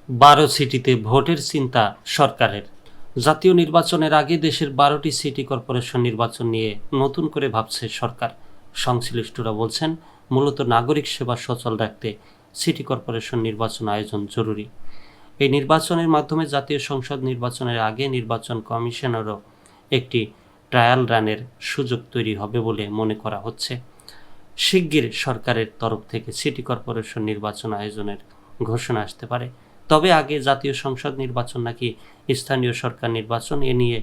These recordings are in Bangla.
12 সিটিতে ভোটের চিন্তা সরকারের। জাতীয় নির্বাচনের আগে দেশের 12টি সিটি কর্পোরেশন নির্বাচন নিয়ে নতুন করে ভাবছে সরকার। সংশ্লিষ্টরা বলছেন, মূলত নাগরিক সেবা সচল রাখতে সিটি কর্পোরেশন নির্বাচন আয়োজন জরুরি। এই নির্বাচনের মাধ্যমে জাতীয় সংসদ নির্বাচনের আগে নির্বাচন কমিশনেরও একটি ট্রায়াল রানের সুযোগ তৈরি হবে বলে মনে করা হচ্ছে। শিগগির সরকারের তরফ থেকে সিটি কর্পোরেশন নির্বাচন আয়োজনের ঘোষণা আসতে পারে। তবে আগে জাতীয় সংসদ নির্বাচন নাকি স্থানীয় সরকার নির্বাচন, এ নিয়ে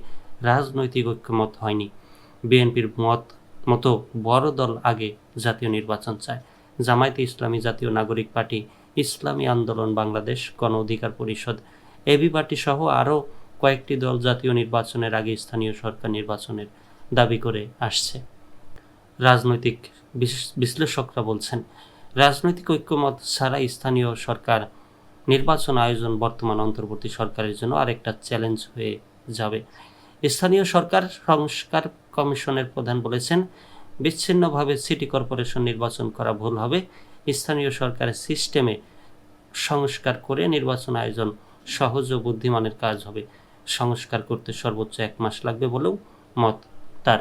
রাজনৈতিক ঐক্যমত হয়নি। বিএনপির মতো বড় দল আগে জাতীয় নির্বাচন চায়। জামায়াতে ইসলামী, জাতীয় নাগরিক পার্টি, ইসলামী আন্দোলন বাংলাদেশ, গণ অধিকার পরিষদ, এবি পার্টি সহ আরও কয়েকটি দল জাতীয় নির্বাচনের আগে স্থানীয় সরকার নির্বাচনের দাবি করে আসছে। রাজনৈতিক বিশ্লেষকরা বলছেন, রাজনৈতিক ঐক্যমত ছাড়া স্থানীয় সরকার নির্বাচন আয়োজন বর্তমান অন্তর্বর্তী সরকারের জন্য আরেকটা চ্যালেঞ্জ হয়ে যাবে। স্থানীয় সরকার সংস্কার কমিশনের প্রধান বলেছেন, বিচ্ছিন্নভাবে সিটি কর্পোরেশন নির্বাচন করা ভুল হবে। স্থানীয় সরকারের সিস্টেমে সংস্কার করে নির্বাচন আয়োজন সহজ ও বুদ্ধিমানের কাজ হবে। সংস্কার করতে সর্বোচ্চ 1 মাস লাগবে বলেও মত তার।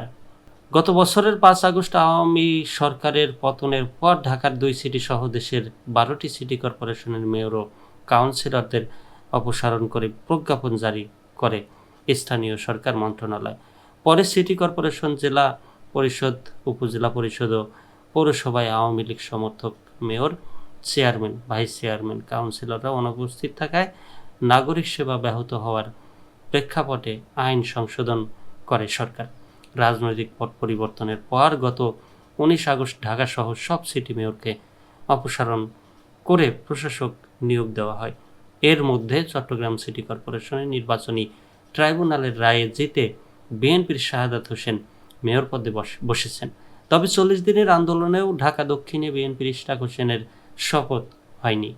গত বছরের 5 আগস্ট আওয়ামী সরকারের পতনের পর ঢাকার 2 সিটি সহ দেশের 12টি সিটি কর্পোরেশনের মেয়র ও কাউন্সিলরদের অপসারণ করে প্রজ্ঞাপন জারি করে স্থানীয় সরকার মন্ত্রণালয়। পরে সিটি কর্পোরেশন, জেলা পরিষদ, উপজেলা পরিষদ ও পৌরসভায় আওয়ামী লীগ সমর্থক মেয়র, চেয়ারম্যান, ভাইস চেয়ারম্যান, কাউন্সিলররা অনুপস্থিত থাকায় নাগরিক সেবা ব্যাহত হওয়ার প্রেক্ষাপটে আইন সংশোধন করে সরকার। রাজনৈতিক পট পরিবর্তনের পর গত 19 আগস্ট ঢাকাসহ সব সিটি মেয়রকে অপসারণ করে প্রশাসক নিয়োগ দেওয়া হয়। এর মধ্যে চট্টগ্রাম সিটি কর্পোরেশনের নির্বাচনী ট্রাইব্যুনালের রায়ে জিতে বিএনপির শাহাদাত হোসেন মেয়র পদে বসেছেন। তবে 40 দিনের আন্দোলনেও ঢাকা দক্ষিণে বিএনপির ইশরাক হোসেনের শপথ হয়নি।